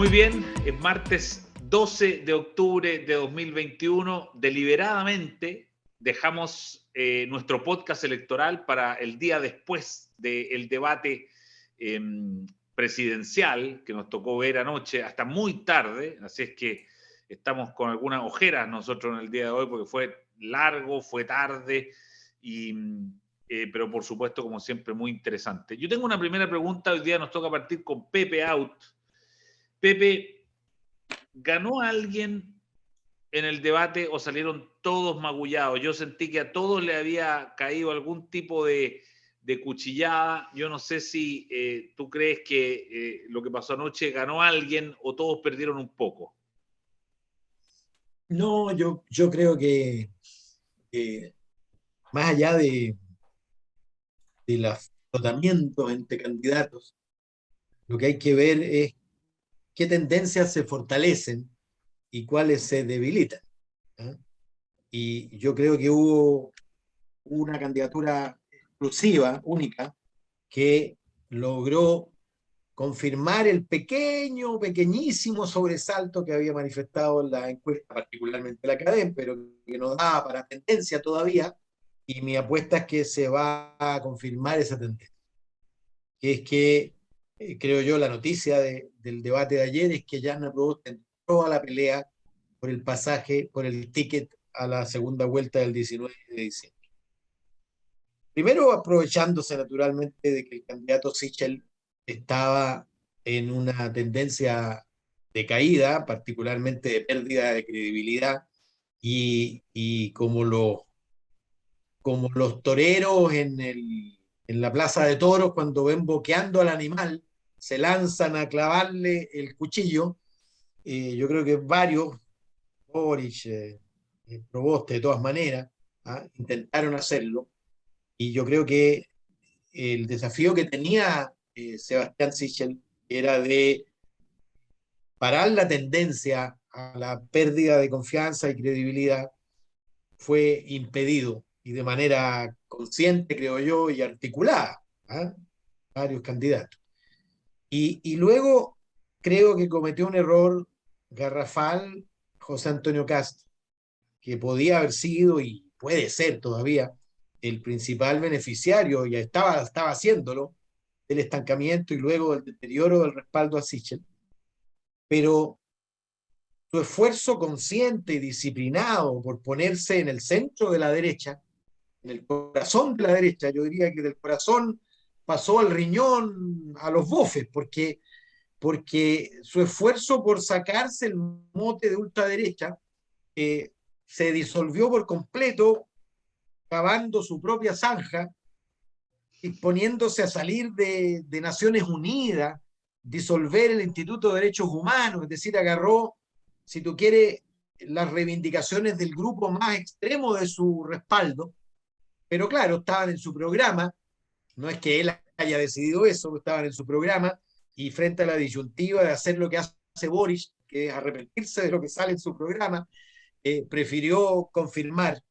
Muy bien, es martes 12 de octubre de 2021. Deliberadamente dejamos nuestro podcast electoral para el día después del debate eh, presidencial que nos tocó ver anoche hasta muy tarde, así es que estamos con algunas ojeras nosotros en el día de hoy porque fue largo, fue tarde, pero por supuesto, como siempre, muy interesante. Yo tengo una primera pregunta, hoy día nos toca partir con Pepe Out. Pepe, ¿ganó alguien en el debate o salieron todos magullados? Yo sentí que a todos le había caído algún tipo de cuchillada. Yo no sé si tú crees que lo que pasó anoche ganó alguien o todos perdieron un poco. No, yo creo que más allá de los tratamientos entre candidatos, lo que hay que ver es qué tendencias se fortalecen y cuáles se debilitan. ¿Ah? Y yo creo que hubo una candidatura exclusiva, única, que logró confirmar el pequeñísimo sobresalto que había manifestado en la encuesta, particularmente la CADEM, pero que no daba para tendencia todavía, y mi apuesta es que se va a confirmar esa tendencia, que es que, creo yo, la noticia del debate de ayer es que Yarna Proboste entró a la pelea por el pasaje, por el ticket a la segunda vuelta del 19 de diciembre. Primero, aprovechándose naturalmente de que el candidato Sichel estaba en una tendencia de caída, particularmente de pérdida de credibilidad, y como los toreros en la plaza de toros, cuando ven boqueando al animal, se lanzan a clavarle el cuchillo. Yo creo que varios, Boric, Proboste, de todas maneras, intentaron hacerlo, y yo creo que el desafío que tenía Sebastián Sichel era de parar la tendencia a la pérdida de confianza y credibilidad. Fue impedido, y de manera consciente, creo yo, y articulada, ¿ah? Varios candidatos. Y luego creo que cometió un error garrafal José Antonio Cast, que podía haber sido y puede ser todavía el principal beneficiario, y estaba haciéndolo, del estancamiento y luego del deterioro del respaldo a Sichel, pero su esfuerzo consciente y disciplinado por ponerse en el centro de la derecha, en el corazón de la derecha, yo diría que del corazón pasó al riñón, a los bofes, porque su esfuerzo por sacarse el mote de ultraderecha eh, se disolvió por completo, cavando su propia zanja, disponiéndose a salir de Naciones Unidas, disolver el Instituto de Derechos Humanos, es decir, agarró, si tú quieres, las reivindicaciones del grupo más extremo de su respaldo, pero claro, estaban en su programa, no es que él haya decidido eso, estaban en su programa, y frente a la disyuntiva de hacer lo que hace Boris, que es arrepentirse de lo que sale en su programa, prefirió confirmar,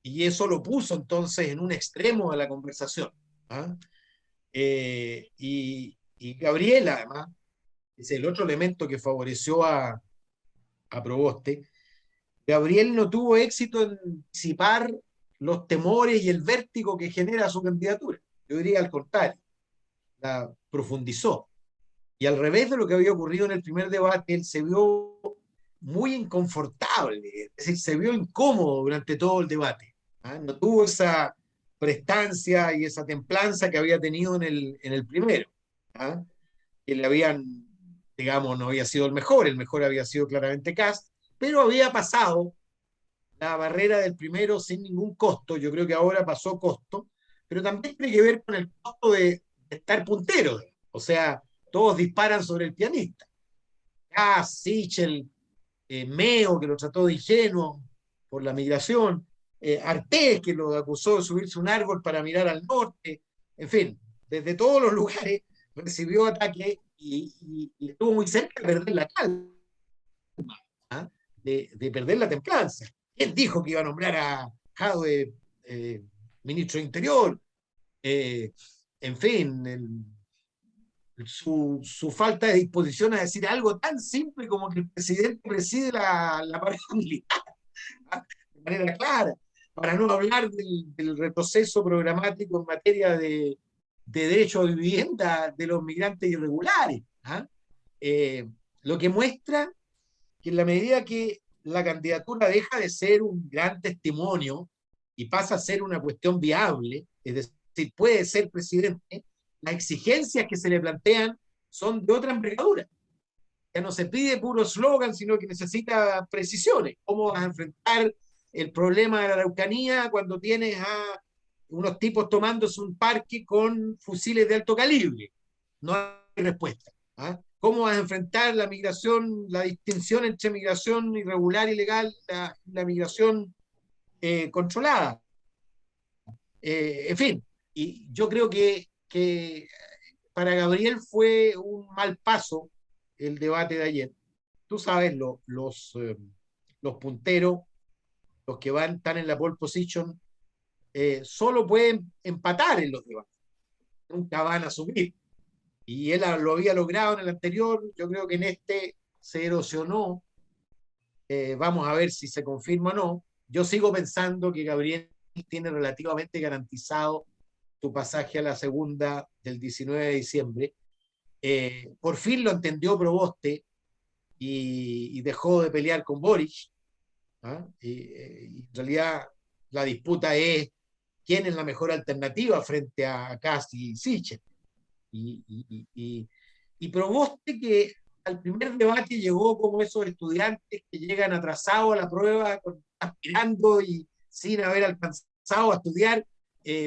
y eso lo puso entonces en un extremo de la conversación. ¿Ah? Y Gabriela, además, es el otro elemento que favoreció a Proboste. Gabriel no tuvo éxito en disipar los temores y el vértigo que genera su candidatura. Yo diría al contrario, la profundizó. Y al revés de lo que había ocurrido en el primer debate, él se vio muy inconfortable, es decir, se vio incómodo durante todo el debate. ¿Ah? No tuvo esa prestancia y esa templanza que había tenido en el primero. ¿Ah? Que le habían, digamos, no había sido el mejor había sido claramente Cast, pero había pasado la barrera del primero sin ningún costo. Yo creo que ahora pasó costo, pero también tiene que ver con el costo de estar puntero. O sea, todos disparan sobre el pianista. Sichel, Meo, que lo trató de ingenuo por la migración, Artés, que lo acusó de subirse un árbol para mirar al norte, en fin, desde todos los lugares recibió ataque, y estuvo muy cerca de perder la calma, ¿ah? De perder la templanza. Él dijo que iba a nombrar a Jadwe ministro de Interior, en fin, su falta de disposición a decir algo tan simple como que el presidente preside la pareja militar, ¿ah? De manera clara, para no hablar del retroceso programático en materia de derecho a vivienda de los migrantes irregulares. ¿Ah? Eh, lo que muestra que en la medida que la candidatura deja de ser un gran testimonio y pasa a ser una cuestión viable, es decir, puede ser presidente, las exigencias que se le plantean son de otra envergadura. Ya no se pide puro eslogan, sino que necesita precisiones. ¿Cómo vas a enfrentar el problema de la Araucanía cuando tienes a unos tipos tomándose un parque con fusiles de alto calibre? No hay respuesta. ¿Ah? ¿Cómo vas a enfrentar la migración, la distinción entre migración irregular y legal, la migración controlada? En fin, y yo creo que para Gabriel fue un mal paso el debate de ayer. Tú sabes, los punteros, los que están en la pole position, solo pueden empatar en los debates, nunca van a subir. Y él lo había logrado en el anterior, yo creo que en este se erosionó. Vamos a ver si se confirma o no. Yo sigo pensando que Gabriel tiene relativamente garantizado tu pasaje a la segunda del 19 de diciembre. Por fin lo entendió Proboste y dejó de pelear con Boric. ¿Ah? En realidad la disputa es quién es la mejor alternativa frente a Kast y Sichel. Y Proboste, que al primer debate llegó como esos estudiantes que llegan atrasados a la prueba, aspirando y sin haber alcanzado a estudiar,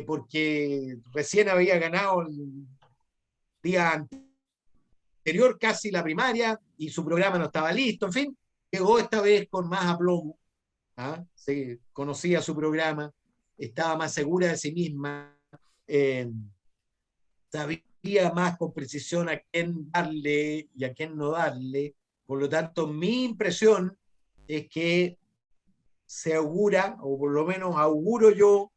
porque recién había ganado el día anterior casi la primaria y su programa no estaba listo, en fin, llegó esta vez con más aplomo. ¿Ah? Sí, conocía su programa, estaba más segura de sí misma, eh, sabía más con precisión a quién darle y a quién no darle. Por lo tanto, mi impresión es que se augura, o por lo menos auguro yo,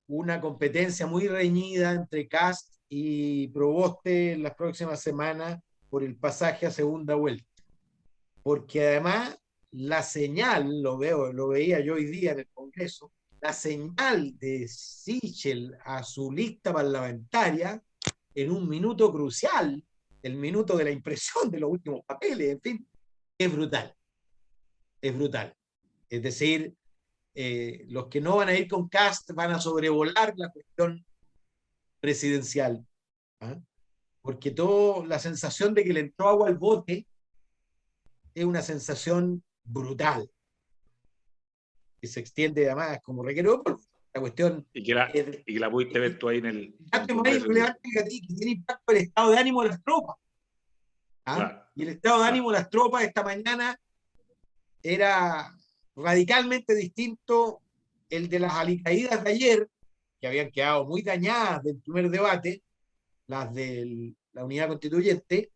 una competencia muy reñida entre Kast y Proboste en las próximas semanas por el pasaje a segunda vuelta. Porque además la señal, lo veía yo hoy día en el Congreso, la señal de Sichel a su lista parlamentaria en un minuto crucial, el minuto de la impresión de los últimos papeles, en fin, es brutal, es brutal. Es decir, los que no van a ir con Kast van a sobrevolar la cuestión presidencial, ¿ah? Porque la sensación de que le entró agua al bote es una sensación brutal, que se extiende además como reguero de polvo. La cuestión y que la pudiste ver tú ahí en el Congreso. Que tiene impacto el estado de ánimo de las tropas. ¿Ah? Claro, y el estado de ánimo de las tropas esta mañana era radicalmente distinto el de las alicaídas de ayer, que habían quedado muy dañadas del primer debate, las de la unidad constituyente,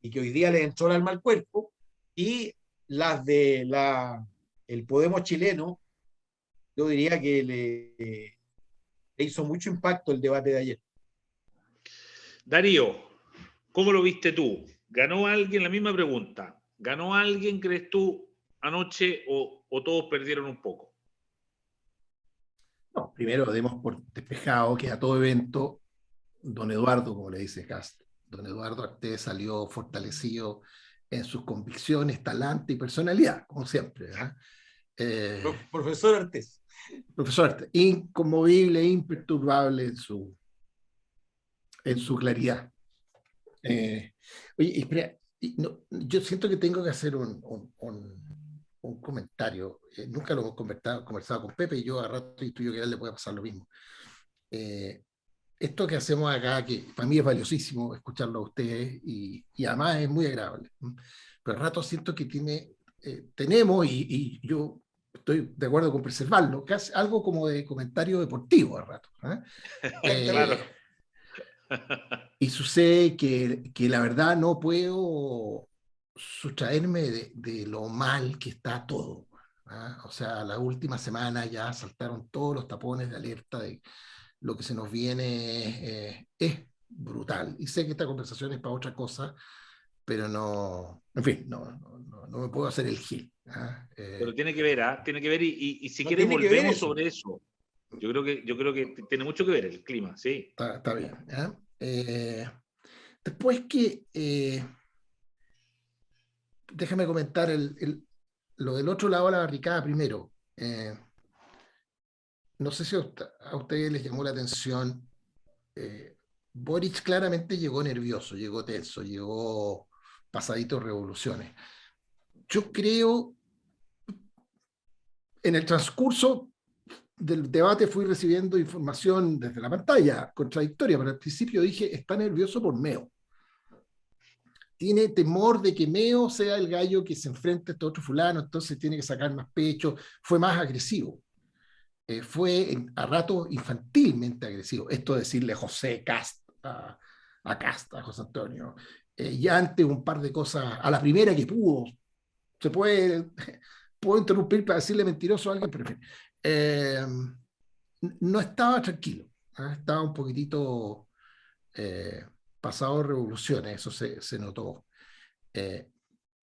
y que hoy día les entró el alma al cuerpo, y las de el Podemos chileno, yo diría que le hizo mucho impacto el debate de ayer. Darío, ¿cómo lo viste tú? ¿Ganó alguien? La misma pregunta. ¿Ganó alguien, crees tú, anoche o todos perdieron un poco? No, primero demos por despejado que a todo evento, don Eduardo, como le dice Kast, don Eduardo Artés salió fortalecido en sus convicciones, talante y personalidad, como siempre. Profesor Artés. Profesor Artés, inconmovible, imperturbable en su claridad. Oye, espera, no, yo siento que tengo que hacer un comentario. Nunca lo hemos conversado con Pepe y yo a rato intuyo que a él le puede pasar lo mismo. Esto que hacemos acá, que para mí es valiosísimo escucharlo a ustedes y además es muy agradable. Pero a rato siento que tenemos, y yo estoy de acuerdo con preservarlo, casi algo como de comentario deportivo a rato. Claro. Y sucede que la verdad no puedo sustraerme de lo mal que está todo. O sea, la última semana ya saltaron todos los tapones de alerta de lo que se nos viene es brutal. Y sé que esta conversación es para otra cosa, pero no, en fin, no me puedo hacer el gil. Pero tiene que ver, ¿ah? Tiene que ver y si No quieres tiene que ver volvemos eso. sobre eso. Yo creo que tiene mucho que ver el clima, sí. Está bien. Después que, déjame comentar lo del otro lado de la barricada primero. No sé si a ustedes les llamó la atención. Boric claramente llegó nervioso, llegó tenso, llegó pasadito revoluciones. Yo creo, en el transcurso del debate fui recibiendo información desde la pantalla, contradictoria, pero al principio dije, está nervioso por Meo. Tiene temor de que Meo sea el gallo que se enfrente a este otro fulano, entonces tiene que sacar más pecho, fue más agresivo. Fue a ratos infantilmente agresivo. Esto de decirle José Cast a Cast, a José Antonio, y antes un par de cosas, a la primera que pudo, se puede, puedo interrumpir para decirle mentiroso a alguien, pero en fin, no estaba tranquilo, estaba un poquitito eh, pasado de revoluciones, eso se notó. Eh,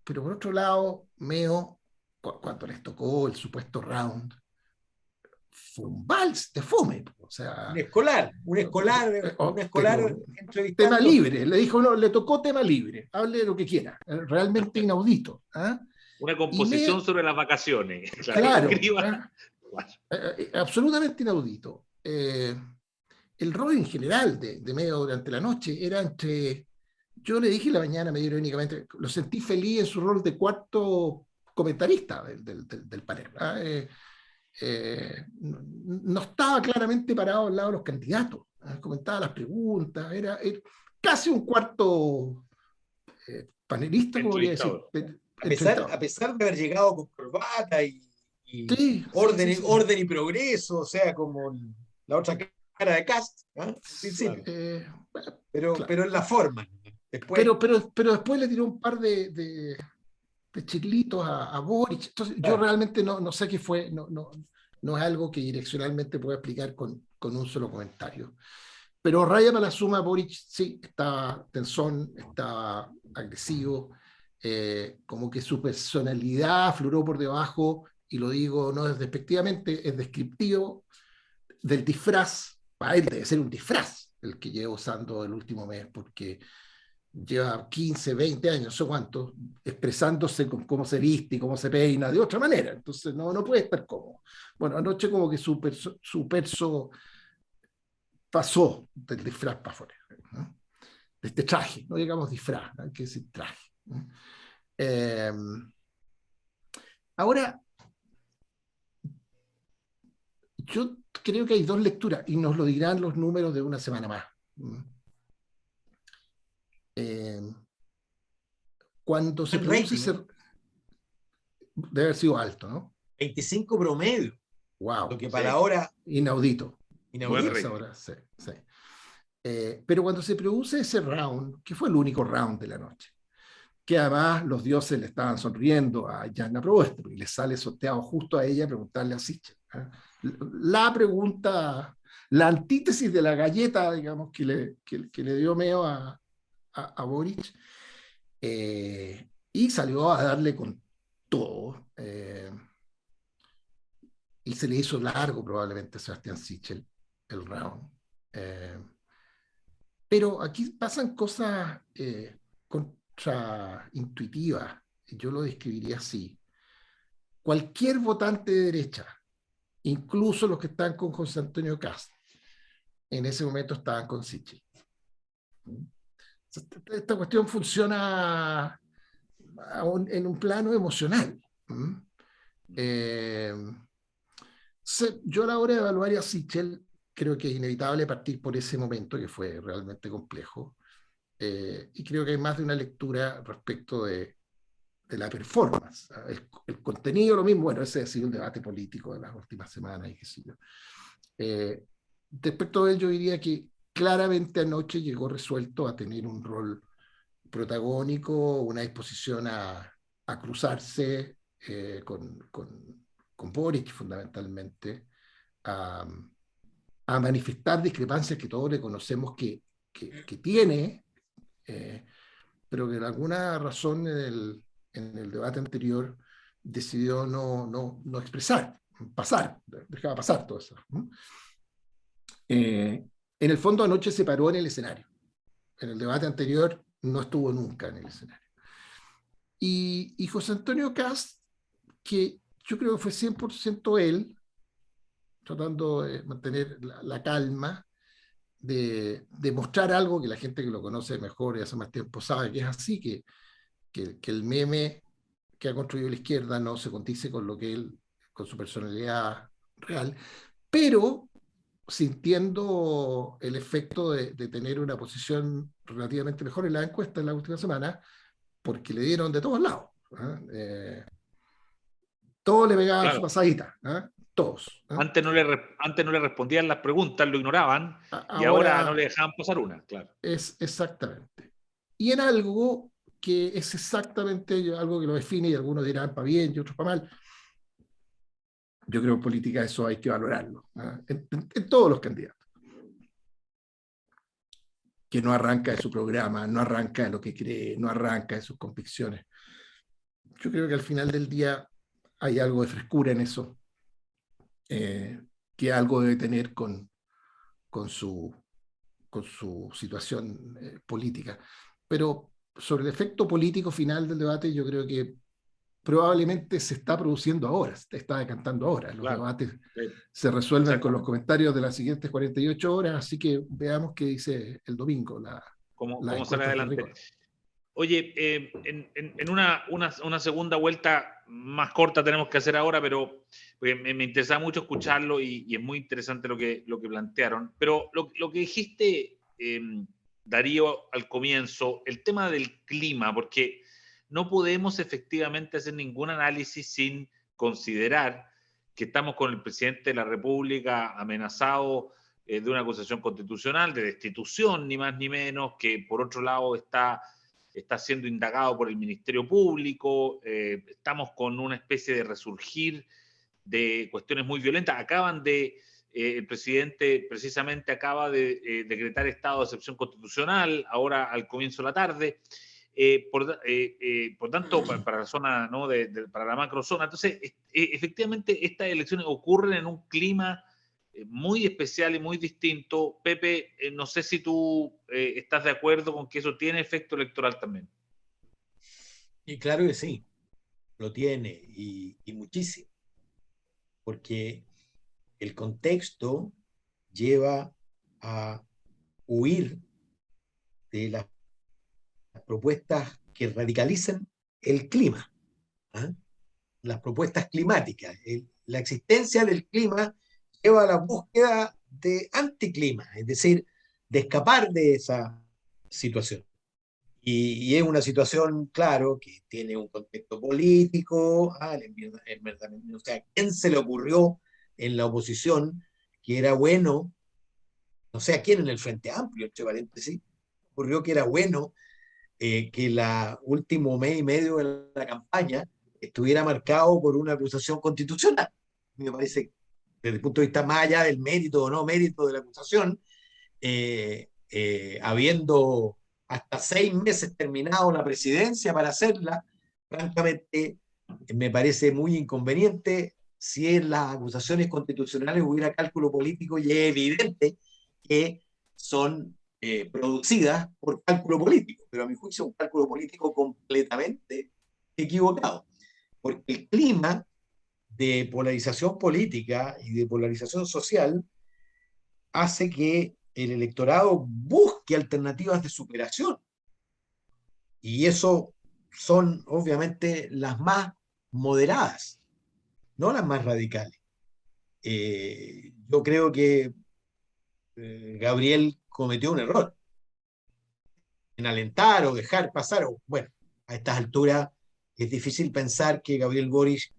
pero por otro lado, Meo, cuando les tocó el supuesto round, fue un vals de fome, o sea, Un escolar pero tema entrevistando. libre, le dijo, no, le tocó tema libre, hable de lo que quiera, realmente inaudito. Una Y composición sobre las vacaciones. Claro, claro, escriba. absolutamente inaudito. El rol en general de Medio durante la noche era entre, yo le dije en la mañana medio irónicamente, lo sentí feliz en su rol de cuarto comentarista del panel. No estaba claramente parado al lado de los candidatos, comentaba las preguntas, era casi un cuarto panelista, como podría decir, Entrevistador. A entrevistado. pesar de haber llegado con corbata y Sí, sí, sí, sí. orden y progreso, o sea, como la otra cara de Cast, al Sí, principio. bueno, Pero claro. en la forma. Después, Pero después le tiró un par de chirlitos a Boric. Entonces, yo claro, realmente no sé qué fue, no es algo que direccionalmente pueda explicar con un solo comentario. Pero raya para la suma, Boric sí, estaba tensón, estaba agresivo, como que su personalidad afloró por debajo, y lo digo no es despectivamente, es descriptivo del disfraz. Para él debe ser un disfraz el que lleva usando el último mes, porque lleva 15, 20 años, no sé cuánto, expresándose con cómo se viste y cómo se peina de otra manera. Entonces no puede estar cómodo. Bueno, anoche como que su perso pasó del disfraz para afuera, ¿no? De este traje, no digamos disfraz, ¿no? Hay que decir traje, ¿no? Eh, Ahora, yo creo que hay dos lecturas y nos lo dirán los números de una semana más. Eh, Cuando se buen produce rating, ese, debe haber sido alto, ¿no? 25 promedio, lo Wow, que para Sí, ahora, inaudito. buen inaudito. Esa rating. hora, sí, sí. Pero cuando se produce ese round, que fue el único round de la noche, que además los dioses le estaban sonriendo a Jana Proboste, y le sale sorteado justo a ella preguntarle a Sichel. La pregunta, la antítesis de la galleta, digamos, que le dio Meo a Boric, y salió a darle con todo. Y se le hizo largo probablemente a Sebastián Sichel el round. Eh, pero aquí pasan cosas contraintuitivas. Yo lo describiría así. Cualquier votante de derecha, incluso los que están con José Antonio Cast, en ese momento estaban con Sichel. Esta cuestión funciona en un plano emocional. Eh, yo a la hora de evaluar a Sichel creo que es inevitable partir por ese momento que fue realmente complejo. Y creo que hay más de una lectura respecto de la performance. El contenido, lo mismo, bueno, ese ha sido un debate político de las últimas semanas y qué sé yo. Respecto de él, yo diría que claramente anoche llegó resuelto a tener un rol protagónico, una disposición a cruzarse con Boric fundamentalmente, a, a manifestar discrepancias que todos reconocemos que que tiene, pero que por alguna razón en el debate anterior decidió no expresar, dejaba pasar todo eso. En el fondo anoche se paró en el escenario. En el debate anterior no estuvo nunca en el escenario. Y José Antonio Kast, que yo creo que fue 100% él, tratando de mantener la calma, de mostrar algo que la gente que lo conoce mejor y hace más tiempo sabe que es así, que el meme que ha construido la izquierda no se condice con lo que él, con su personalidad real, pero sintiendo el efecto de tener una posición relativamente mejor en la encuesta en la última semana, porque le dieron de todos lados. Todos le pegaban su Claro. pasadita, todos. Antes no le respondían las preguntas, lo ignoraban, y ahora no le dejaban pasar una, claro. Es exactamente. Y en algo que es exactamente algo que lo define, y algunos dirán para bien y otros para mal, yo creo que en política eso hay que valorarlo, en todos los candidatos. Que no arranca de su programa, no arranca de lo que cree, no arranca de sus convicciones. Yo creo que al final del día hay algo de frescura en eso, que algo debe tener con su situación política. Pero sobre el efecto político final del debate, yo creo que probablemente se está produciendo ahora, se está decantando ahora. Los debates se resuelven con los comentarios de las siguientes 48 horas, así que veamos qué dice el domingo. ¿Cómo sale adelante? Oye, en una segunda vuelta más corta tenemos que hacer ahora, pero me interesa mucho escucharlo y es muy interesante lo que plantearon. Pero lo que dijiste, Darío, al comienzo, el tema del clima, porque no podemos efectivamente hacer ningún análisis sin considerar que estamos con el presidente de la República amenazado de una acusación constitucional, de destitución, ni más ni menos, que por otro lado está siendo indagado por el Ministerio Público, estamos con una especie de resurgir de cuestiones muy violentas. El presidente precisamente acaba de decretar estado de excepción constitucional, ahora al comienzo de la tarde, por tanto, para la zona, ¿no? para la macrozona. Entonces, efectivamente, estas elecciones ocurren en un clima muy especial y muy distinto. Pepe, no sé si tú estás de acuerdo con que eso tiene efecto electoral también. Y claro que sí, lo tiene, y muchísimo, porque el contexto lleva a huir de las propuestas que radicalicen el clima, las propuestas climáticas. La existencia del clima lleva a la búsqueda de anticlima, es decir, de escapar de esa situación. Y es una situación, claro, que tiene un contexto político, o sea, ¿quién se le ocurrió en la oposición que era bueno, no sé a quién en el Frente Amplio, entre paréntesis, ocurrió que era bueno que el último mes y medio de la campaña estuviera marcado por una acusación constitucional? Me parece, desde el punto de vista más allá del mérito o no mérito de la acusación, habiendo hasta 6 meses terminado la presidencia para hacerla, francamente me parece muy inconveniente. Si en las acusaciones constitucionales hubiera cálculo político, y es evidente que son producidas por cálculo político, pero a mi juicio un cálculo político completamente equivocado, porque el clima de polarización política y de polarización social hace que el electorado busque alternativas de superación, y eso son obviamente las más moderadas, no las más radicales. Yo creo que Gabriel cometió un error en alentar o dejar pasar, bueno, a estas alturas es difícil pensar que Gabriel Boric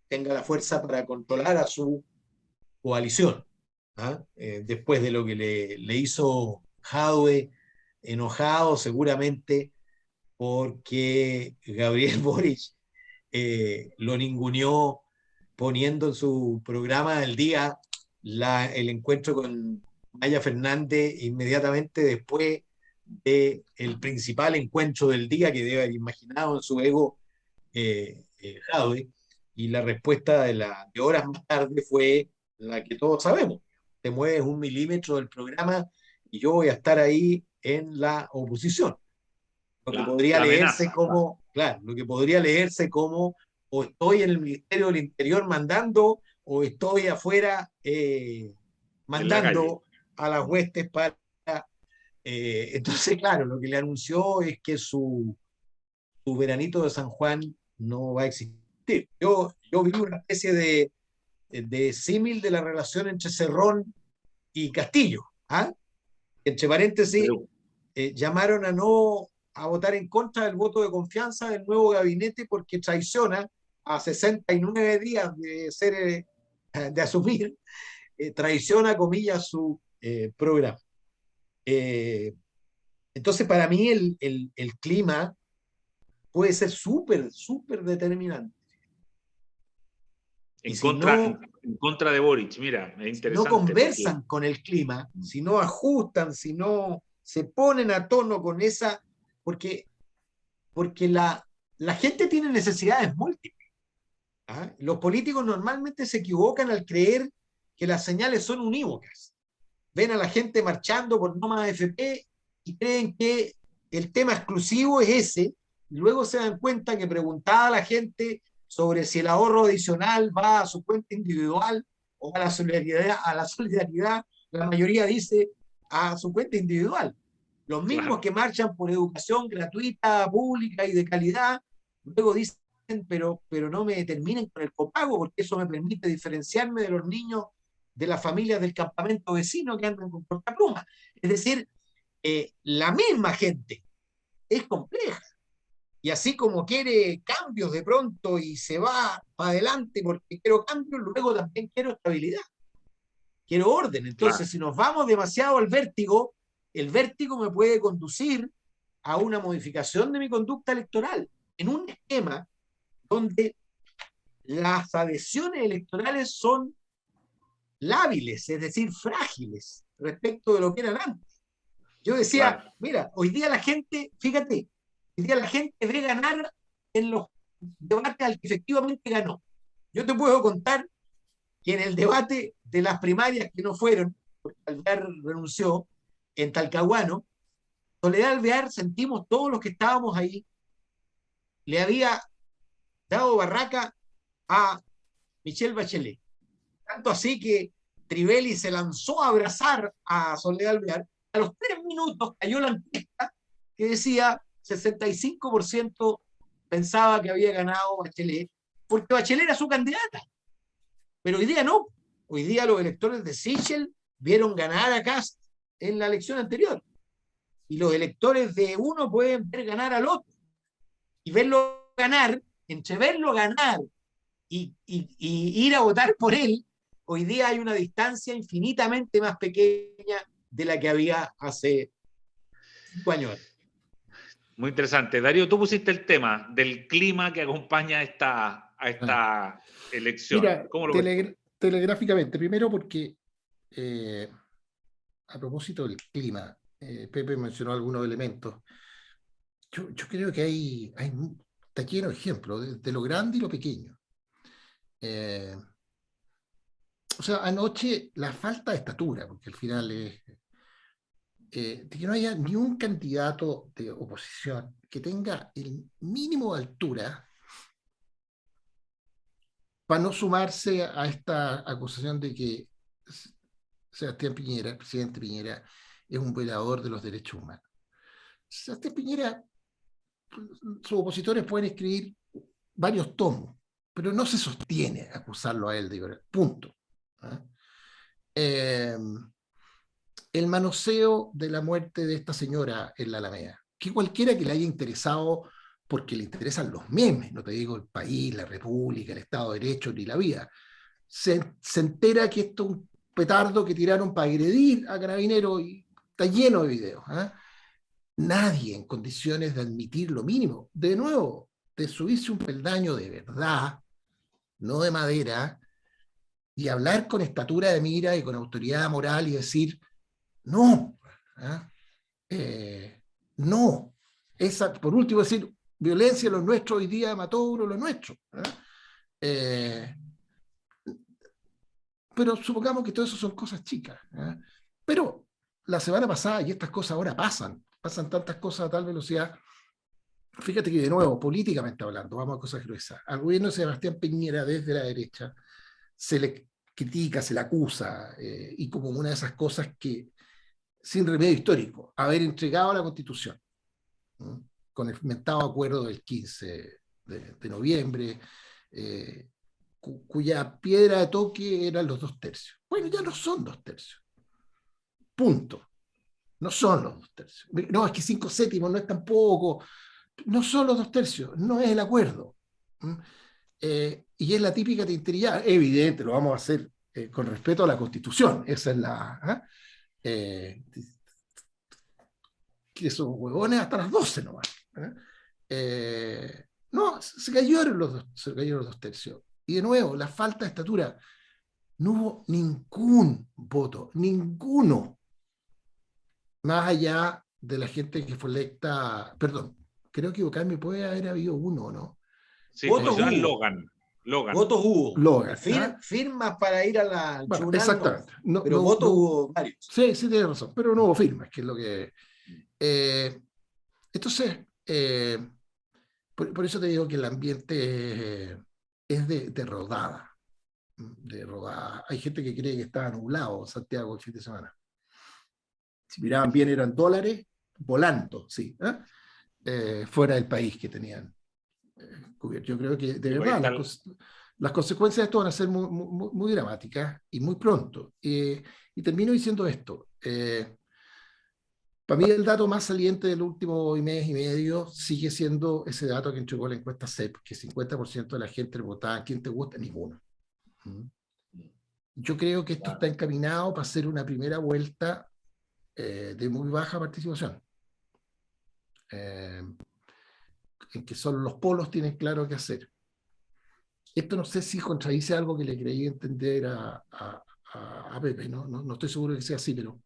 tenga la fuerza para controlar a su coalición, después de lo que le hizo Jadwe, enojado seguramente porque Gabriel Boric lo ninguneó poniendo en su programa del día el encuentro con Maya Fernández inmediatamente después del principal encuentro del día que debe haber imaginado en su ego Jadwe, y la respuesta de horas más tarde fue la que todos sabemos. Te mueves 1 milímetro del programa y yo voy a estar ahí en la oposición. Lo que podría la leerse amenaza, como, claro, lo que podría leerse como o estoy en el Ministerio del Interior mandando o estoy afuera en la calle. mandando a las huestes para... entonces, claro, lo que le anunció es que su veranito de San Juan no va a existir. Yo vi una especie de símil de la relación entre Cerrón y Castillo. ¿Ah? Entre paréntesis, llamaron a votar en contra del voto de confianza del nuevo gabinete porque traiciona a 69 días de asumir, traiciona, comillas, su programa. Entonces, para mí el clima puede ser súper, súper determinante. Y En contra de Boric, mira, es si no interesante porque... conversan con el clima, si no ajustan, si no se ponen a tono con esa, porque la gente tiene necesidades múltiples. ¿Ah? Los políticos normalmente se equivocan al creer que las señales son unívocas. Ven a la gente marchando por no más AFP y creen que el tema exclusivo es ese, y luego se dan cuenta que preguntada a la gente sobre si el ahorro adicional va a su cuenta individual o a la solidaridad, la mayoría dice a su cuenta individual. Los mismos Claro, que marchan por educación gratuita, pública y de calidad, luego dicen, pero no me terminen con el copago, porque eso me permite diferenciarme de los niños de las familias del campamento vecino que andan con cortapluma. Es decir, la misma gente es compleja. Y así como quiere cambios de pronto y se va para adelante porque quiero cambios, luego también quiero estabilidad, quiero orden. claro. Entonces, si nos vamos demasiado al vértigo, el vértigo me puede conducir a una modificación de mi conducta electoral en un esquema donde las adhesiones electorales son lábiles, es decir, frágiles respecto de lo que eran antes. Yo decía, Claro. mira, hoy día la gente, fíjate, hoy día la gente ve ganar en los debates al que efectivamente ganó. Yo te puedo contar que en el debate de las primarias que no fueron, porque Alvear renunció, en Talcahuano, Soledad Alvear, sentimos todos los que estábamos ahí, le había dado barraca a Michelle Bachelet. Tanto así que Trivelli se lanzó a abrazar a Soledad Alvear. A los 3 minutos cayó la encuesta que decía 65% pensaba que había ganado Bachelet, porque Bachelet era su candidata. Pero hoy día no. Hoy día los electores de Sichel vieron ganar a Kast en la elección anterior. Y los electores de uno pueden ver ganar al otro. Y verlo ganar, entre verlo ganar y ir a votar por él, hoy día hay una distancia infinitamente más pequeña de la que había hace 5 años. Muy interesante. Darío, tú pusiste el tema del clima que acompaña a esta elección. Mira, ¿Cómo lo ves tú? telegráficamente, primero porque a propósito del clima, Pepe mencionó algunos elementos. Yo creo que está lleno de ejemplos, de lo grande y lo pequeño. Eh, o sea, anoche la falta de estatura, porque al final es de que no haya ni un candidato de oposición que tenga el mínimo de altura para no sumarse a esta acusación de que Sebastián Piñera, el presidente Piñera, es un violador de los derechos humanos. Sebastián Piñera, sus opositores pueden escribir varios tomos, pero no se sostiene acusarlo a él de violar. Punto. ¿Ah? El manoseo de la muerte de esta señora en la Alameda, que cualquiera que le haya interesado, porque le interesan los memes, no te digo el país, la república, el Estado de Derecho ni la vida, se entera que esto es un petardo que tiraron para agredir a Carabineros y está lleno de videos. ¿Eh? Nadie en condiciones de admitir lo mínimo, de nuevo, de subirse un peldaño de verdad, no de madera, y hablar con estatura de mira y con autoridad moral y decir, no, ¿eh? No. Por último, decir, violencia lo nuestro, hoy día mató uno lo nuestro. Pero supongamos que todo eso son cosas chicas. Pero la semana pasada, y estas cosas ahora pasan tantas cosas a tal velocidad. Fíjate que, de nuevo, políticamente hablando, vamos a cosas gruesas. Al gobierno de Sebastián Piñera, desde la derecha, se le critica, se le acusa, y como una de esas cosas que, sin remedio histórico, haber entregado la Constitución, ¿no? Con el mentado acuerdo del 15 de noviembre, cuya piedra de toque eran los 2/3. Bueno, ya no son 2/3. Punto. No son los 2/3. No, es que 5/7 no es tampoco. No son los 2/3, no es el acuerdo. Y es la típica tintería, evidente, lo vamos a hacer con respeto a la Constitución. Esa es la... que son huevones hasta las 12 nomás. No, se cayeron los 2/3. Y de nuevo, la falta de estatura. No hubo ningún voto, ninguno, más allá de la gente que fue electa, perdón, creo que equivocarme, puede haber habido uno, ¿no? Sí, Votos hubo. Logan. Votos hubo. Logan. Firmas para ir al Bueno, tribunal, exactamente. no, pero votos hubo varios. Sí, tienes razón, pero no hubo firmas, que es lo que... entonces, por eso te digo que el ambiente es de rodada. Hay gente que cree que estaba nublado Santiago el fin de semana. Si miraban bien, eran dólares volando, sí, fuera del país que tenían cubierto. Yo creo que de verdad las consecuencias de esto van a ser muy, muy, muy dramáticas y muy pronto. Y termino diciendo esto. Para mí el dato más saliente del último mes y medio sigue siendo ese dato que entregó la encuesta CEP, que 50% de la gente votaba ¿quién te gusta? Ninguno. Yo creo que esto está encaminado para hacer una primera vuelta de muy baja participación. En que solo los polos tienen claro qué hacer. Esto no sé si contradice algo que le creí entender a Pepe, no estoy seguro que sea así, pero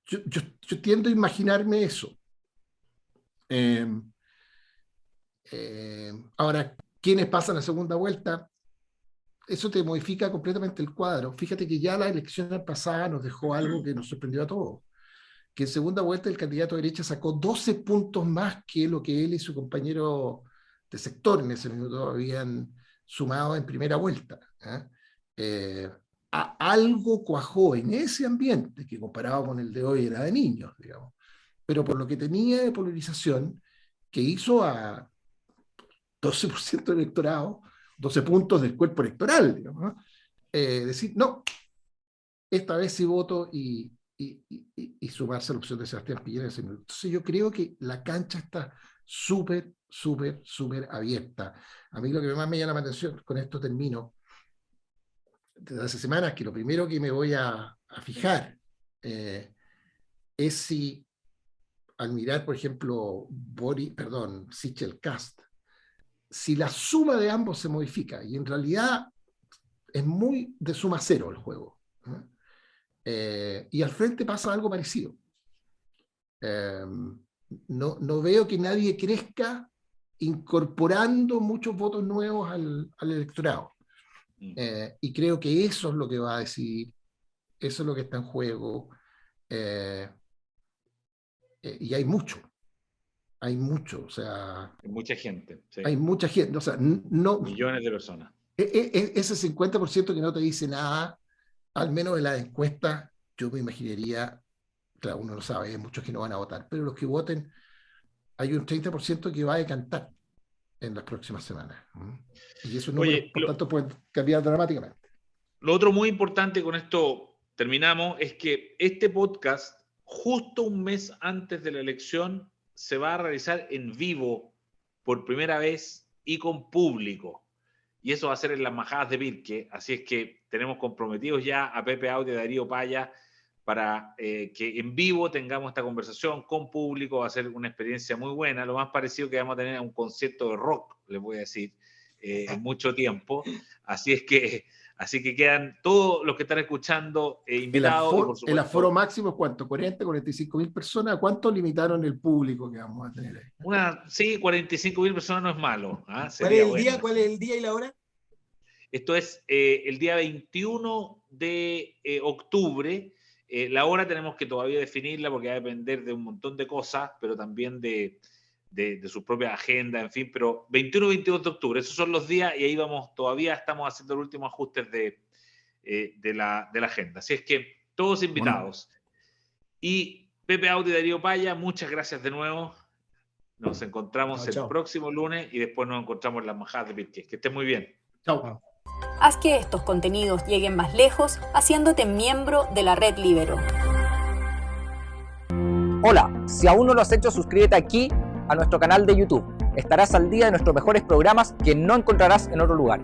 yo tiendo a imaginarme eso. Ahora, ¿quiénes pasan a segunda vuelta? Eso te modifica completamente el cuadro. Fíjate que ya la elección pasada nos dejó algo que nos sorprendió a todos, que en segunda vuelta el candidato de derecha sacó 12 puntos más que lo que él y su compañero de sector en ese minuto habían sumado en primera vuelta. Algo cuajó en ese ambiente, que comparado con el de hoy era de niños, digamos, pero por lo que tenía de polarización, que hizo a 12% del electorado, 12 puntos del cuerpo electoral, digamos, decir, no, esta vez sí voto y sumarse a la opción de Sebastián Piñera en ese minuto. Entonces yo creo que la cancha está súper, súper, súper abierta. A mí lo que más me llama la atención, con esto termino, desde hace semanas, que lo primero que me voy a fijar es si al mirar, por ejemplo, Sichel Cast, si la suma de ambos se modifica, y en realidad es muy de suma cero el juego, ¿no? Y al frente pasa algo parecido. No veo que nadie crezca incorporando muchos votos nuevos al electorado. Y creo que eso es lo que va a decidir, eso es lo que está en juego. Y hay mucho, o sea... Hay mucha gente. Sí. Hay mucha gente, o sea, no... Millones de personas. Ese 50% que no te dice nada, al menos en la encuesta, yo me imaginaría, claro, uno lo sabe, hay muchos que no van a votar, pero los que voten, hay un 30% que va a decantar en las próximas semanas. Y esos números, por tanto, pueden cambiar dramáticamente. Lo otro muy importante, con esto terminamos, es que este podcast, justo un mes antes de la elección, se va a realizar en vivo por primera vez y con público. Y eso va a ser en las Majadas de Pirque. Así es que tenemos comprometidos ya a Pepe Audio y a Darío Paya para que en vivo tengamos esta conversación con público. Va a ser una experiencia muy buena, lo más parecido que vamos a tener a un concierto de rock, les voy a decir, en mucho tiempo. Así es que Así que quedan todos los que están escuchando invitados. El aforo máximo es ¿cuánto? 40, 45.000 personas. ¿Cuánto limitaron el público que vamos a tener ahí? Sí, 45.000 personas no es malo. ¿Cuál es el día? ¿Cuál es el día y la hora? Esto es el día 21 de octubre. La hora tenemos que todavía definirla porque va a depender de un montón de cosas, pero también de su propia agenda, en fin, pero 21 y 22 de octubre, esos son los días y ahí todavía estamos haciendo los últimos ajustes de la agenda. Así es que todos invitados. Bueno. Y Pepe Auti y Darío Paya, muchas gracias de nuevo. Nos encontramos el próximo lunes y después nos encontramos en las majadas de Pirqués. Que estén muy bien. Chao. Haz que estos contenidos lleguen más lejos haciéndote miembro de la Red Libero. Hola, si aún no lo has hecho, suscríbete aquí a nuestro canal de YouTube. Estarás al día de nuestros mejores programas que no encontrarás en otro lugar.